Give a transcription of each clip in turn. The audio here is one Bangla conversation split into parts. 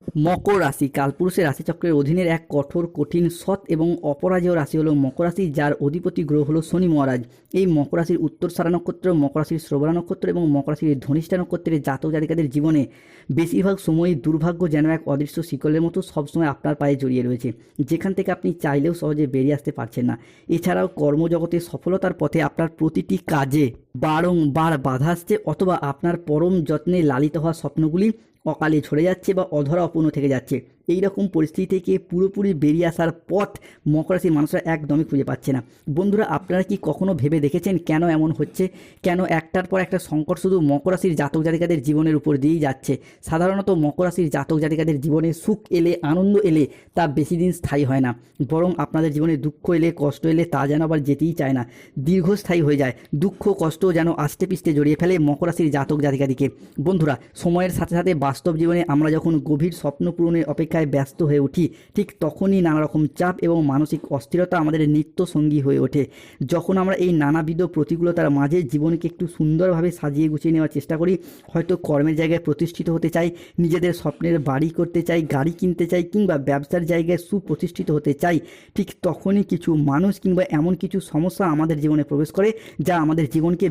মকর রাশি কালপুরুষের রাশিচক্রের অধীনের এক কঠোর, কঠিন, সৎ এবং অপরাজেয় রাশি হলো মকর রাশি, যার অধিপতি গ্রহ হলো শনি মহারাজ। এই মকর রাশির উত্তরসারা নক্ষত্র, মকর রাশির শ্রবণা নক্ষত্র এবং মকর রাশির ধনিষ্ঠা নক্ষত্রের জাতক জাতিকাদের জীবনে বেশিরভাগ সময়ই দুর্ভাগ্য যেন এক অদৃশ্য শিকলের মতো সবসময় আপনার পায়ে জড়িয়ে রয়েছে, যেখান থেকে আপনি চাইলেও সহজে বেরিয়ে আসতে পারছেন না। এছাড়াও কর্মজগতে সফলতার পথে আপনার প্রতিটি কাজে বারংবার বাধা আসছে, অথবা আপনার পরম যত্নে লালিত হওয়া স্বপ্নগুলি অকালে ঝরে যাচ্ছে বা অধরা অপূর্ণ থেকে যাচ্ছে। এই রকম পরিস্থিতি থেকে পুরোপুরি বেরিয়ে আসার পথ মকর রাশির মানুষরা একদমই খুঁজে পাচ্ছে না। বন্ধুরা, আপনারা কি কখনো ভেবে দেখেছেন কেন এমন হচ্ছে? কেন একটার পর একটা সংকট শুধু মকর রাশির জাতক জাতিকাদের জীবনের উপর দিয়েই যাচ্ছে? সাধারণত মকর রাশির জাতক জাতিকাদের জীবনে সুখ এলে, আনন্দ এলে তা বেশি দিন স্থায়ী হয় না, বরং আপনাদের জীবনে দুঃখ এলে, কষ্ট এলে তা যেন আবার যেতেই চায় না, দীর্ঘস্থায়ী হয়ে যায়। দুঃখ কষ্ট যেন আষ্টে পিষ্টে জড়িয়ে ফেলে মকর রাশির জাতক জাতিকাদিকে। বন্ধুরা, সময়ের সাথে সাথে বাস্তব জীবনে আমরা যখন গভীর স্বপ্ন পূরণের অপেক্ষায় ব্যস্ত হয়ে উঠি, ঠিক তখনই নানা রকম চাপ এবং মানসিক অস্থিরতা আমাদের নিত্য সঙ্গী হয়ে ওঠে। যখন আমরা এই নানাবিধ প্রতিকূলতার মাঝে জীবনকে একটু সুন্দরভাবে সাজিয়ে গুছিয়ে নেওয়ার চেষ্টা করি, হয়তো কর্মের জায়গায় প্রতিষ্ঠিত হতে চাই, নিজেদের স্বপ্নের বাড়ি করতে চাই, গাড়ি কিনতে চাই, কিংবা ব্যবসার জায়গায় সুপ্রতিষ্ঠিত হতে চাই, ঠিক তখনই কিছু মানুষ কিংবা এমন কিছু সমস্যা আমাদের জীবনে প্রবেশ করে যা আমাদের জীবনকে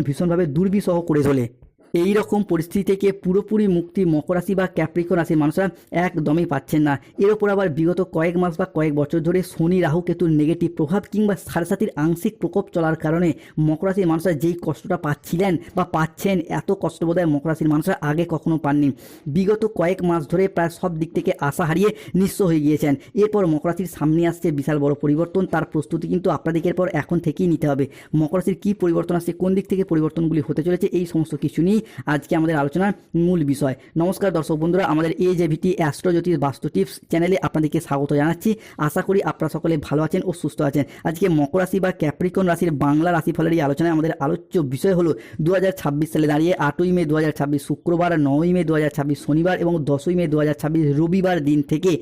ভীষণভাবে দুর্বিষহ করে তোলে। এই রকম পরিস্থিতি থেকে পুরোপুরি মুক্তি মকর রাশি বা ক্যাপ্রিকন রাশির মানুষরা একদমই পাচ্ছেন না। এর ওপর আবার বিগত কয়েক মাস বা কয়েক বছর ধরে শনি রাহু কেতুর নেগেটিভ প্রভাব কিংবা সাড়ে আংশিক প্রকোপ চলার কারণে মকর রাশির মানুষরা যেই কষ্টটা পাচ্ছিলেন বা পাচ্ছেন, এত কষ্ট বোধহয় মকর রাশির মানুষরা আগে কখনো পাননি। বিগত কয়েক মাস ধরে প্রায় সব দিক থেকে আশা হারিয়ে নিঃস্ব হয়ে গিয়েছেন। এরপর মকর রাশির সামনে আসছে বিশাল বড় পরিবর্তন। তার প্রস্তুতি কিন্তু আপনাদেরকে এরপর এখন থেকেই নিতে হবে। মকর রাশির কী পরিবর্তন আসছে, কোন দিক থেকে পরিবর্তনগুলি হতে চলেছে, এই সমস্ত কিছু নিয়ে আজকে আমাদের আলোচনার মূল বিষয়। নমস্কার দর্শক বন্ধুরা, আমাদের AJVT অ্যাস্ট্রো জ্যোতিষ বাস্তু টিপস চ্যানেলে আপনাদেরকে স্বাগত জানাচ্ছি। আশা করি আপনারা সকলে ভালো আছেন ও সুস্থ আছেন। আজকে মকর রাশি বা ক্যাপ্রিকন রাশির বাংলা রাশিফলের এই আলোচনায় আমাদের আলোচ্য বিষয় হলো 2026 সালে দাঁড়িয়ে 8ই মে 2026 শুক্রবার, 9ই মে 2026 শনিবার এবং 10ই মে 2026 রবিবার দিন থেকে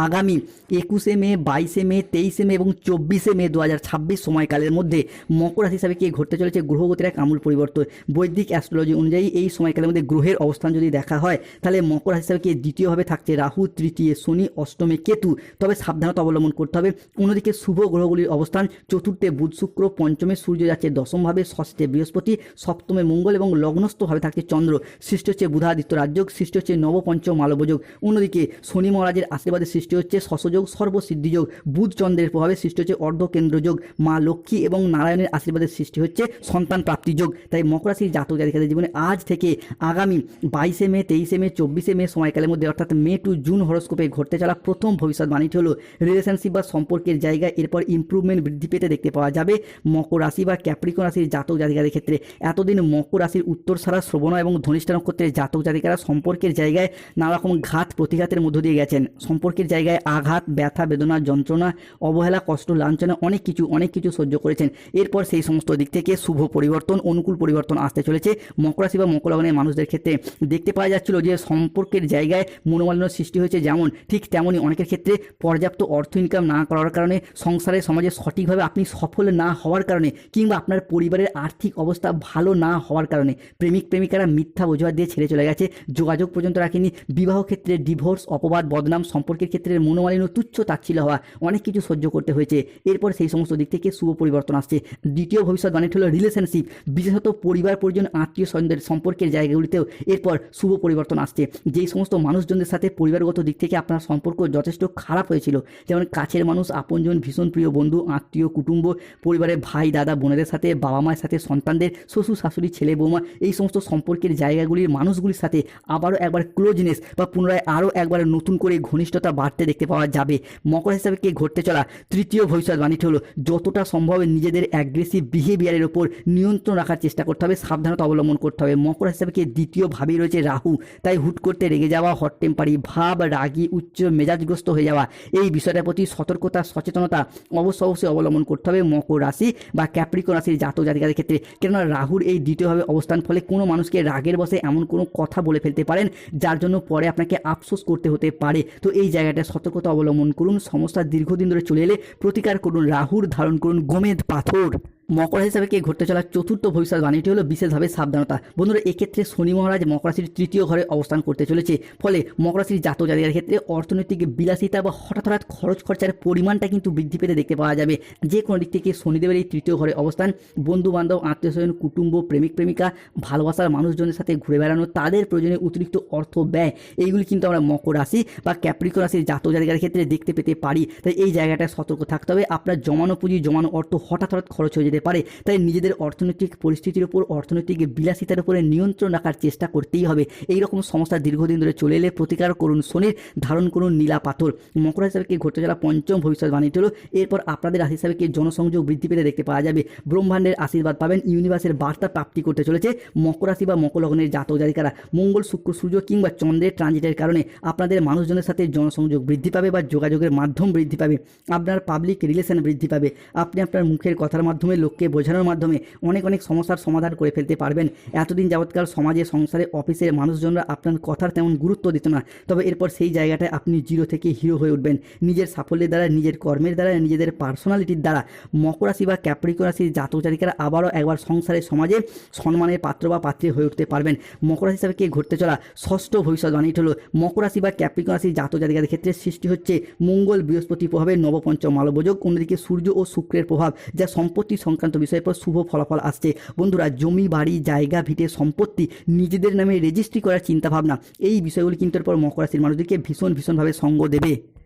আগামী 21শে মে, 22শে মে, 23শে মে এবং 24শে মে 2026 সময়কালের মধ্যে মকর রাশি হিসাবে কি ঘটতে চলেছে গ্রহগতির এক আমূল পরিবর্তন। বৈদিক অ্যাস্ট্রোলজি অনুযায়ী এই সময়কালের মধ্যে গ্রহের অবস্থান যদি দেখা হয়, তাহলে মকর রাশি হিসাবে কি দ্বিতীয়ভাবে থাকছে রাহু, তৃতীয় শনি, অষ্টমে কেতু। তবে সাবধানতা অবলম্বন করতে হবে। অন্যদিকে শুভ গ্রহগুলির অবস্থান চতুর্থে বুধ শুক্র, পঞ্চমে সূর্য যাচ্ছে দশমভাবে, ষষ্ঠে বৃহস্পতি, সপ্তমে মঙ্গল এবং লগ্নস্থভাবে থাকছে চন্দ্র। সৃষ্টি হচ্ছে বুধাদিত্য রাজযোগ, সৃষ্টি হচ্ছে নবপঞ্চ মালবযোগ। অন্যদিকে শনি মহারাজের আশীর্বাদে সৃষ্টি হচ্ছে শশযোগ, সর্বসিদ্ধিযোগ। বুধ চন্দ্রের প্রভাবে সৃষ্টি হচ্ছে অর্ধকেন্দ্রযোগ। মা লক্ষ্মী এবং নারায়ণের আশীর্বাদে সৃষ্টি হচ্ছে সন্তান প্রাপ্তিযোগ। তাই মকর রাশির জাতক জাতিকাদের জীবনে আজ থেকে আগামী 22শে মে, 23শে মে, 24শে মে সময়কালের মধ্যে অর্থাৎ মে টু জুন হরস্কোপে ঘটতে চলা প্রথম ভবিষ্যৎবাণীটি হলো রিলেশনশিপ বা সম্পর্কের জায়গায় এরপর ইমপ্রুভমেন্ট বৃদ্ধি পেতে দেখতে পাওয়া যাবে মকর রাশি বা ক্যাপ্রিকন রাশির জাতক জাতিকাদের ক্ষেত্রে। এতদিন মকর রাশির উত্তরসারা, শ্রবণা এবং ধনিষ্ঠা নক্ষত্রের জাতক জাতিকারা সম্পর্কের জায়গায় নানা রকম ঘাত প্রতিঘাতের মধ্য দিয়ে গেছেন। সম্পর্কের জায়গায় আঘাত, ব্যথা, বেদনা, যন্ত্রণা, অবহেলা, কষ্ট, লাঞ্ছনা অনেক কিছু সহ্য করেছেন। এরপর সেই সমস্ত দিক থেকে শুভ পরিবর্তন, অনুকূল পরিবর্তন আসতে চলেছে মকর রাশি বা মকর লগ্নের মানুষদের ক্ষেত্রে। দেখতে পাওয়া যাচ্ছিল যে সম্পর্কের জায়গায় মনোমালিন্য সৃষ্টি হয়েছে, যেমন ঠিক তেমনই অনেকের ক্ষেত্রে পর্যাপ্ত অর্থ ইনকাম না করার কারণে, সংসারে সমাজে সঠিকভাবে আপনি সফল না হওয়ার কারণে, কিংবা আপনার পরিবারের আর্থিক অবস্থা ভালো না হওয়ার কারণে প্রেমিক প্রেমিকারা মিথ্যা অজুহাত দিয়ে ছেড়ে চলে গেছে, যোগাযোগ পর্যন্ত রাখেনি, বিবাহ ক্ষেত্রে ডিভোর্স, অপবাদ, বদনাম, সম্পর্কের ক্ষেত্রে মনোমালিন্য, তুচ্ছ তাচ্ছিল্য হওয়া, অনেক কিছু সহ্য করতে হয়েছে। এরপর সেই সমস্ত দিক থেকে শুভ পরিবর্তন আসছে। দ্বিতীয় ভবিষ্যৎবাণীটি হলো রিলেশনশিপ, বিশেষত পরিবার পরিজন, আত্মীয় স্বজনদের সম্পর্কের জায়গাগুলিতেও এরপর শুভ পরিবর্তন আসছে। যেই সমস্ত মানুষজনদের সাথে পরিবারগত দিক থেকে আপনার সম্পর্ক যথেষ্ট খারাপ হয়েছিল, যেমন কাছের মানুষ, আপনজন, ভীষণ প্রিয় বন্ধু, আত্মীয়, কুটুম্ব, পরিবারের ভাই, দাদা, বোনেদের সাথে, বাবা মায়ের সাথে, সন্তানদের, শ্বশুর শাশুড়ি, ছেলে বৌমা, এই সমস্ত সম্পর্কের জায়গাগুলির মানুষগুলির সাথে আবারও একবার ক্লোজনেস বা পুনরায় আরও একবার নতুন করে ঘনিষ্ঠতা বাড়তে দেখতে পাওয়া যাবে। মকর হিসাবে কে ঘটতে চলা তৃতীয় ভবিষ্যৎবাণীটি হলো যতটা সম্ভব নিজেদের অ্যাগ্রেসিভ বিহেভিয়ারের ওপর নিয়ন্ত্রণ রাখার চেষ্টা করতে হবে, সাবধানতা অবলম্বন করতে হবে। মকর হিসাবে কে দ্বিতীয়ভাবেই রয়েছে রাহু। তাই হুট করতে রেগে যাওয়া, হট টেম্পারি ভাব, রাগী, উচ্চ মেজাজগ্রস্ত হয়ে যাওয়া, এই বিষয়টার প্রতি সতর্কতা, সচেতনতা অবশ্যই অবলম্বন করতে হবে মকর রাশি বা ক্যাপ্রিকন রাশির জাতক জাতিকাদের ক্ষেত্রে। কেননা রাহুর এই দ্বিতীয়ভাবে অবস্থান ফলে কোনো মানুষকে রাগের বশে এমন কোনো কথা বলে ফেলতে পারেন যার জন্য পরে আপনাকে আফসোস করতে হতে পারে। তো এই জায়গাটা সতর্কতা অবলম্বন করুন। সমস্যা দীর্ঘদিন ধরে চলে এলে প্রতিকার করুন, রাহুর ধারণ করুন গোমেদ পাথর। মকর রাশি হিসাবে ঘটতে চলা চতুর্থ ভবিষ্যৎবাণীটি হলো বিশেষভাবে সাবধানতা। বন্ধুরা, এক্ষেত্রে শনি মহারাজ মকর রাশির তৃতীয় ঘরে অবস্থান করতে চলেছে। ফলে মকর রাশির জাতক জাতিকার ক্ষেত্রে অর্থনৈতিক বিলাসিতা বা হঠাৎ হঠাৎ খরচ খরচার পরিমাণটা কিন্তু বৃদ্ধি পেতে দেখতে পাওয়া যাবে। যে কোনো দিক থেকে শনিদেবের এই তৃতীয় ঘরে অবস্থান, বন্ধু বান্ধব, আত্মীয় স্বজন, কুটুম্ব, প্রেমিক প্রেমিকা, ভালোবাসার মানুষজনের সাথে ঘুরে বেড়ানো, তাদের প্রয়োজনে অতিরিক্ত অর্থ ব্যয়, এইগুলি কিন্তু আমরা মকর রাশি বা ক্যাপ্রিকন রাশির জাতক জাতিকার ক্ষেত্রে দেখতে পেতে পারি। তাই এই জায়গাটায় সতর্ক থাকতে হবে। আপনার জমানো পুঁজি, জমানো অর্থ হঠাৎ হঠাৎ খরচ হয়ে যেতে পারে। তাই নিজেদের অর্থনৈতিক পরিস্থিতির উপর, অর্থনৈতিক বিলাসিতার উপরে নিয়ন্ত্রণ রাখার চেষ্টা করতেই হবে। এই রকম সমস্যা দীর্ঘদিন ধরে চলে এলে প্রতিকার করুন শনির, ধারণ করুন নীলা পাথর। মকর রাশি হিসাবে ঘটতে চলা পঞ্চম ভবিষ্যৎবাণীটি হলো এরপর আপনাদের রাশি হিসাবে জনসংযোগ বৃদ্ধি পেতে দেখতে পাওয়া যাবে। ব্রহ্মাণ্ডের আশীর্বাদ পাবেন, ইউনিভার্সের বার্তা প্রাপ্তি করতে চলেছে মকর রাশি বা মকর লগ্নের জাতক জাতিকারা। মঙ্গল, শুক্র, সূর্য কিংবা চন্দ্রের ট্রানজিটের কারণে আপনাদের মানুষজনের সাথে জনসংযোগ বৃদ্ধি পাবে বা যোগাযোগের মাধ্যম বৃদ্ধি পাবে। আপনার পাবলিক রিলেশন বৃদ্ধি পাবে। আপনি আপনার মুখের কথার মাধ্যমে, লোককে বোঝানোর মাধ্যমে অনেক সমস্যার সমাধান করে ফেলতে পারবেন। এতদিন যাবৎকাল সমাজে, সংসারে, অফিসের মানুষজনরা আপনার কথার তেমন গুরুত্ব দিত না, তবে এরপর সেই জায়গাটায় আপনি জিরো থেকে হিরো হয়ে উঠবেন নিজের সাফল্যের দ্বারা, নিজের কর্মের দ্বারা, নিজেদের পার্সোনালিটির দ্বারা। মকর রাশি বা ক্যাপ্রিকন রাশির জাতক জাতিকারা আবারও একবার সংসারে, সমাজে সম্মানের পাত্র বা পাত্রী হয়ে উঠতে পারবেন। মকর রাশি হিসাবে ঘটতে চলা ষষ্ঠ ভবিষ্যৎবাণীটি হলো মকর রাশি বা ক্যাপ্রিকন রাশির জাতক জাতিকাদের ক্ষেত্রে সৃষ্টি হচ্ছে মঙ্গল বৃহস্পতি প্রভাবে নবপঞ্চম মালবযোগ, অন্যদিকে সূর্য ও শুক্রের প্রভাব, যা সম্পত্তি সংক্রান্ত বিষয়ের পর শুভ ফলাফল আসছে। বন্ধুরা, জমি, বাড়ি, জায়গা, ভিটে, সম্পত্তি নিজেদের নামে রেজিস্ট্রি করার চিন্তাভাবনা, এই বিষয়গুলি কিন্তু এরপর মকর রাশির মানুষদেরকে ভীষণভাবে সঙ্গ দেবে।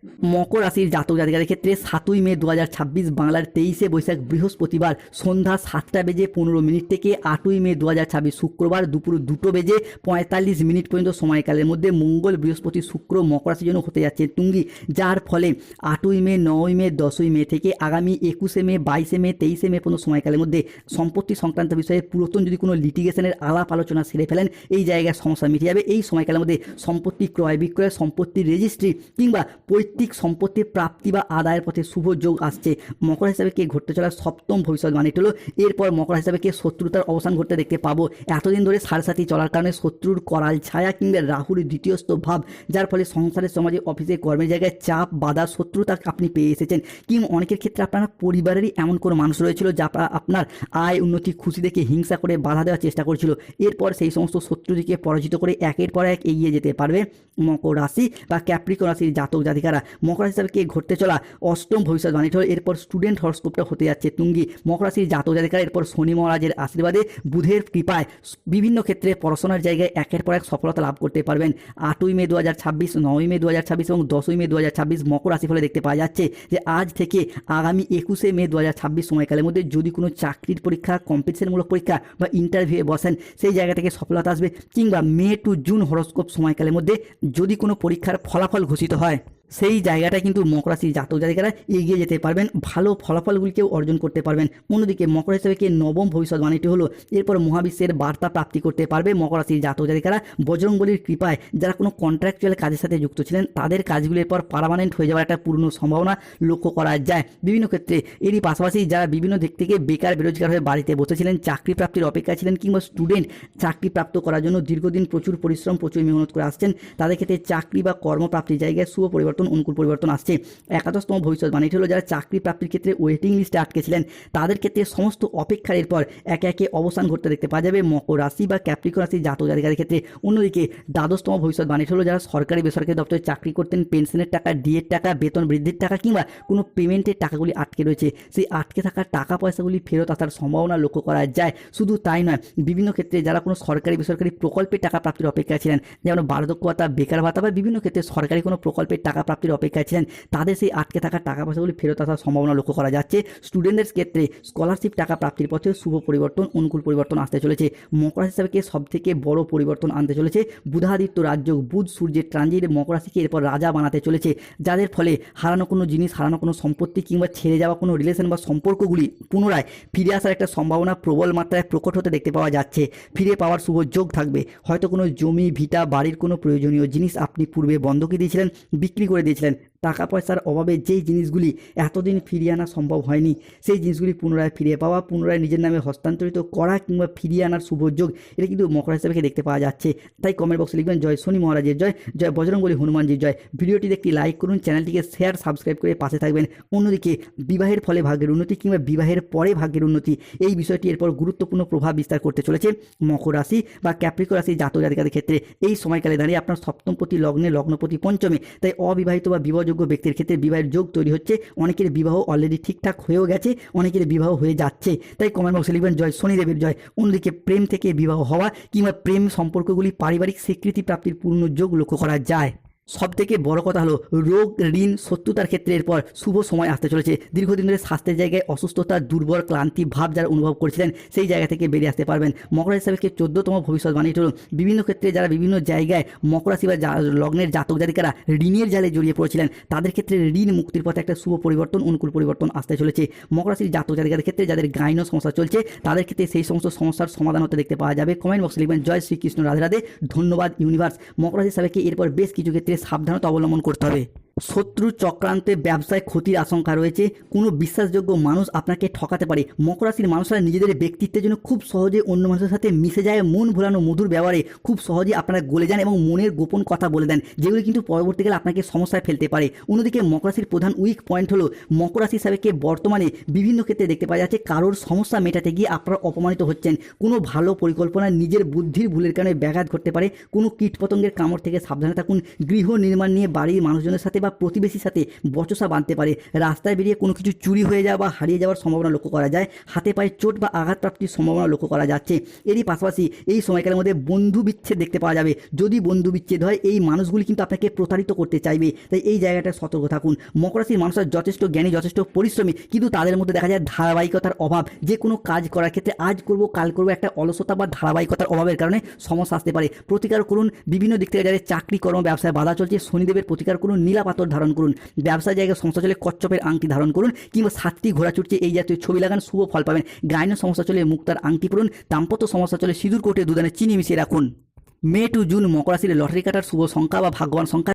মকর রাশির জাতক জাতিকাদের ক্ষেত্রে 7ই মে 2026 বাংলার 23শে বৈশাখ বৃহস্পতিবার সন্ধ্যা 7:15 থেকে 8ই মে 2026 শুক্রবার দুপুর 2:45 পর্যন্ত সময়কালের মধ্যে মঙ্গল, বৃহস্পতি, শুক্র মকর রাশির জন্য হতে যাচ্ছে তুঙ্গি, যার ফলে 8ই মে, 9ই মে, 10ই মে থেকে আগামী 21শে মে, 22শে মে, 23শে মে পর্যন্ত সময়কালের মধ্যে সম্পত্তি সংক্রান্ত বিষয়ে পুরাতন যদি কোনো লিটিগেশনের আলাপ আলোচনা সেরে ফেলেন, এই জায়গায় সমস্যা মিটে যাবে। এই সময়কালের মধ্যে সম্পত্তি ক্রয় বিক্রয়, সম্পত্তির রেজিস্ট্রি কিংবা পৈতৃক সম্পত্তির প্রাপ্তি বা আদায়ের পথে শুভ যোগ আসছে। মকর হিসাবে ঘটতে চলা সপ্তম ভবিষ্যৎবাণীটি হলো এরপর মকর হিসাবে শত্রুতার অবসান ঘটতে দেখতে পাবো। এতদিন ধরে সারসাথী চলার কারণে শত্রুর করাল ছায়া কিংবা রাহুর দ্বিতীয়স্থ ভাব, যার ফলে সংসারের, সমাজে, অফিসে, কর্মের জায়গায় চাপ, বাধা, শত্রুতা আপনি পেয়ে এসেছেন। কিংবা অনেকের ক্ষেত্রে আপনার পরিবারেরই এমন কোনো মানুষ রয়েছিল যা আপনার আয়, উন্নতি, খুশি দেখে হিংসা করে বাধা দেওয়ার চেষ্টা করছিল। এরপর সেই সমস্ত শত্রুদিকে পরাজিত করে একের পর এক এগিয়ে যেতে পারবে মকর রাশি বা ক্যাপ্রিকন রাশির জাতক জাতিকারা। মকর রাশি হিসাবে ঘটতে চলা অষ্টম ভবিষ্যৎবাণী হল এরপর স্টুডেন্ট হরস্কোপটা হতে যাচ্ছে তুঙ্গি। মকর রাশির জাতক জাতিকারা এরপর শনি মহারাজের আশীর্বাদে, বুধের কৃপায় বিভিন্ন ক্ষেত্রে পড়াশোনার জায়গায় একের পর এক সফলতা লাভ করতে পারবেন। 8ই মে 2026, 9ই মে 2026 এবং 10ই মে 2026 মকর রাশি ফলে দেখতে পাওয়া যাচ্ছে যে আজ থেকে আগামী 21শে মে 2026 সময়কালের মধ্যে যদি কোনো চাকরির পরীক্ষা, কম্পিটিশনমূলক পরীক্ষা বা ইন্টারভিউয়ে বসেন, সেই জায়গা থেকে সফলতা আসবে। কিংবা মে টু জুন হরস্কোপ সময়কালের মধ্যে যদি কোনো পরীক্ষার ফলাফল ঘোষিত হয়, সেই জায়গাটা কিন্তু মকর রাশির জাতক জাতিকারা এগিয়ে যেতে পারবেন, ভালো ফলাফলগুলিকেও অর্জন করতে পারবেন। অন্যদিকে মকর হিসাবে নবম ভবিষ্যৎবাণীটি হলো এরপর মহাবিশ্বের বার্তা প্রাপ্তি করতে পারবে মকর রাশির জাতক জাতিকারা। বজরংবলীর কৃপায় যারা কোনো কন্ট্রাকচুয়াল কাজের সাথে যুক্ত ছিলেন, তাদের কাজগুলির পর পার্মানেন্ট হয়ে যাওয়ার একটা পূর্ণ সম্ভাবনা লক্ষ্য করা যায় বিভিন্ন ক্ষেত্রে। এরই পাশাপাশি যারা বিভিন্ন দিক থেকে বেকার, বেরোজগার হয়ে বাড়িতে বসেছিলেন, চাকরি প্রাপ্তির অপেক্ষায় ছিলেন, কিংবা স্টুডেন্ট চাকরি প্রাপ্ত করার জন্য দীর্ঘদিন প্রচুর পরিশ্রম, প্রচুর মেহনত করে আসছেন, তাদের ক্ষেত্রে চাকরি বা কর্মপ্রাপ্তির জায়গায় শুভ পরিবর্তন, অনুকূল পরিবর্তন আসছে। 11তম ভবিষ্যৎবাণীটি হলো যারা চাকরি প্রাপ্তির ক্ষেত্রে ওয়েটিং লিস্টে আটকে ছিলেন, তাদের ক্ষেত্রে সমস্ত অপেক্ষার এরপর একে একে অবসান ঘটতে দেখতে পাওয়া যাবে মকর রাশি বা ক্যাপ্রিকন রাশির জাতক জাতিকাদের ক্ষেত্রে। অন্যদিকে 12তম ভবিষ্যৎবাণীটি হলো যারা সরকারি বেসরকারি দপ্তরে চাকরি করতেন, পেনশনের টাকা, ডিএর টাকা, বেতন বৃদ্ধির টাকা কিংবা কোনো পেমেন্টের টাকাগুলি আটকে রয়েছে, সেই আটকে থাকা টাকা পয়সাগুলি ফেরত আসার সম্ভাবনা লক্ষ্য করা যায়। শুধু তাই নয়, বিভিন্ন ক্ষেত্রে যারা কোনো সরকারি বেসরকারি প্রকল্পের টাকা প্রাপ্তির অপেক্ষায় ছিলেন, যেমন বার্ধক্য ভাতা, বেকার ভাতা বা বিভিন্ন ক্ষেত্রে সরকারি কোনো প্রকল্পের টাকা প্রাপ্তির অপেক্ষায় ছিলেন, তাদের সেই আটকে থাকা টাকা পয়সাগুলি ফেরত আসার সম্ভাবনা লক্ষ্য করা যাচ্ছে। স্টুডেন্টদের ক্ষেত্রে স্কলারশিপ টাকা প্রাপ্তির পথে শুভ পরিবর্তন, অনুকূল পরিবর্তন আসতে চলেছে। মকর রাশি হিসাবে সবথেকে বড় পরিবর্তন আনতে চলেছে বুধাদিত্য রাজযোগ। বুধ সূর্যের ট্রানজিট মকর রাশিকে এরপর রাজা বানাতে চলেছে, যাদের ফলে হারানো কোনো জিনিস, হারানো কোনো সম্পত্তি কিংবা ছেড়ে যাওয়া কোনো রিলেশন বা সম্পর্কগুলি পুনরায় ফিরে আসার একটা সম্ভাবনা প্রবল মাত্রায় প্রকট হতে দেখতে পাওয়া যাচ্ছে। ফিরে পাওয়ার শুভ যোগ থাকবে। হয়তো কোনো জমি, ভিটা, বাড়ির কোনো প্রয়োজনীয় জিনিস আপনি পূর্বে বন্ধকি দিয়েছিলেন, বিক্রি করে দিয়েছিলেন, টাকা পয়সার অভাবে যেই জিনিসগুলি এতদিন ফিরিয়ে আনা সম্ভব হয়নি, সেই জিনিসগুলি পুনরায় ফিরিয়ে পাওয়া, পুনরায় নিজের নামে হস্তান্তরিত করা কিংবা ফিরিয়ে আনার শুভ যোগ, এটা কিন্তু মকর রাশি হিসেবে দেখতে পাওয়া যাচ্ছে। তাই কমেন্ট বক্সে লিখবেন জয় শনি মহারাজের জয়, জয় বজরংবলী হনুমানজির জয়। ভিডিওটিতে একটি লাইক করুন, চ্যানেলটিকে শেয়ার সাবস্ক্রাইব করে পাশে থাকবেন। অন্যদিকে বিবাহের ফলে ভাগ্যের উন্নতি কিংবা বিবাহের পরে ভাগ্যের উন্নতি, এই বিষয়টি এরপর গুরুত্বপূর্ণ প্রভাব বিস্তার করতে চলেছে মকর রাশি বা ক্যাপ্রিকো রাশি জাতক জাতিকাদের ক্ষেত্রে। এই সময়কালে দাঁড়িয়ে আপনার সপ্তমপতি লগ্নে, লগ্নপতি পঞ্চমে, তাই অবিবাহিত বা বিবাহযোগ্য ব্যক্তির ক্ষেত্রে বিবাহের যোগ তৈরি হচ্ছে। অনেকের বিবাহ অলরেডি ঠিকঠাক হয়েও গেছে, অনেকের বিবাহ হয়ে যাচ্ছে। তাই কমেন্ট বক্সে লিখবেন জয় শনিদেবের জয়। অন্যদিকে প্রেম থেকে বিবাহ হওয়া কিংবা প্রেম সম্পর্কগুলি পারিবারিক স্বীকৃতি প্রাপ্তির পূর্ণ যোগ লক্ষ্য করা যায়। সবথেকে বড় কথা হলো রোগ, ঋণ, শত্রুতার ক্ষেত্রে এরপর শুভ সময় আসতে চলেছে। দীর্ঘদিন ধরে স্বাস্থ্যের জায়গায় অসুস্থতা, দুর্বল, ক্লান্তি ভাব যারা অনুভব করছিলেন, সেই জায়গা থেকে বেরিয়ে আসতে পারবেন। মকর রাশি হিসাবে 14তম ভবিষ্যৎবাণী হলো বিভিন্ন ক্ষেত্রে যারা বিভিন্ন জায়গায় মকর রাশি বা লগ্নের জাতক জাতিকারা ঋণের জালে জড়িয়ে পড়েছিলেন, তাদের ক্ষেত্রে ঋণ মুক্তির পথে একটা শুভ পরিবর্তন, অনুকূল পরিবর্তন আসতে চলেছে। মকর রাশির জাতক জাতিকাদের ক্ষেত্রে যাদের গাইনো সমস্যা চলছে, তাদের ক্ষেত্রে সেই সমস্ত সমস্যার সমাধান হতে দেখতে পাওয়া যাবে। কমেন্ট বক্সে লিখবেন জয় শ্রীকৃষ্ণ, রাধে রাধে, ধন্যবাদ ইউনিভার্স। মকর রাশি হিসাবে এরপর বেশ কিছু ক্ষেত্রে সাবধানতা অবলম্বন করতে হবে। শত্রু চক্রান্তে ব্যবসায় ক্ষতির আশঙ্কা রয়েছে। কোনো বিশ্বাসযোগ্য মানুষ আপনাকে ঠকাতে পারে। মকর রাশির মানুষরা নিজেদের ব্যক্তিত্বের জন্য খুব সহজে অন্য মানুষের সাথে মিশে যায়। মন ভোলানো মধুর ব্যবহারে খুব সহজে আপনারা গলে যান এবং মনের গোপন কথা বলে দেন, যেগুলি কিন্তু পরবর্তীকালে আপনাকে সমস্যায় ফেলতে পারে। অন্যদিকে মকর রাশির প্রধান উইক পয়েন্ট হলো মকর রাশি হিসাবে বর্তমানে বিভিন্ন ক্ষেত্রে দেখতে পাওয়া যাচ্ছে কারোর সমস্যা মেটাতে গিয়ে আপনারা অপমানিত হচ্ছেন। কোনো ভালো পরিকল্পনা নিজের বুদ্ধির ভুলের কারণে ব্যাঘাত ঘটতে পারে। কোনো কীটপতঙ্গের কামড় থেকে সাবধানে থাকুন। গৃহ নির্মাণ নিয়ে বাড়ির মানুষজনের সাথে বা প্রতিবেশীর সাথে বচসা বাঁধতে পারে। রাস্তায় বেরিয়ে কোনো কিছু চুরি হয়ে যাওয়া বা হারিয়ে যাওয়ার সম্ভাবনা লক্ষ্য করা যায়। হাতে পায়ে চোট বা আঘাতপ্রাপ্তির সম্ভাবনা লক্ষ্য করা যাচ্ছে। এরই পাশাপাশি এই সময়কালের মধ্যে বন্ধু বিচ্ছেদ দেখতে পাওয়া যাবে। যদি বন্ধু বিচ্ছেদ হয়, এই মানুষগুলি কিন্তু আপনাকে প্রতারিত করতে চাইবে, তাই এই জায়গাটা সতর্ক থাকুন। মকর রাশির মানুষরা যথেষ্ট জ্ঞানী, যথেষ্ট পরিশ্রমী, কিন্তু তাদের মধ্যে দেখা যায় ধারাবাহিকতার অভাব। যে কোনো কাজ করার ক্ষেত্রে আজ করব কাল করব একটা অলসতা বা ধারাবাহিকতার অভাবের কারণে সমস্যা আসতে পারে। প্রতিকার করুন বিভিন্ন দিক থেকে। যাদের চাকরি কর্ম ব্যবসায় বাধা চলছে, শনিদেবের প্রতিকার করুন, নীলা পাথর ধারণ করুন। ব্যবসার জায়গায় সমস্যা চলে কচ্ছপের আংটি ধারণ করুন, কিংবা 7টি ঘোড়া ছুটছে এই জাতীয় ছবি লাগান, শুভ ফল পাবেন। গাইনো সমস্যা চলে মুক্তার আংটি পরুন। দাম্পত্য সমস্যা চলে সিঁদুর কোটে দুধানে চিনি মিশিয়ে রাখুন। মে টু জুন মকর রাশির লটারি কাটার শুভ সংখ্যা বা ভাগ্যবান সংখ্যা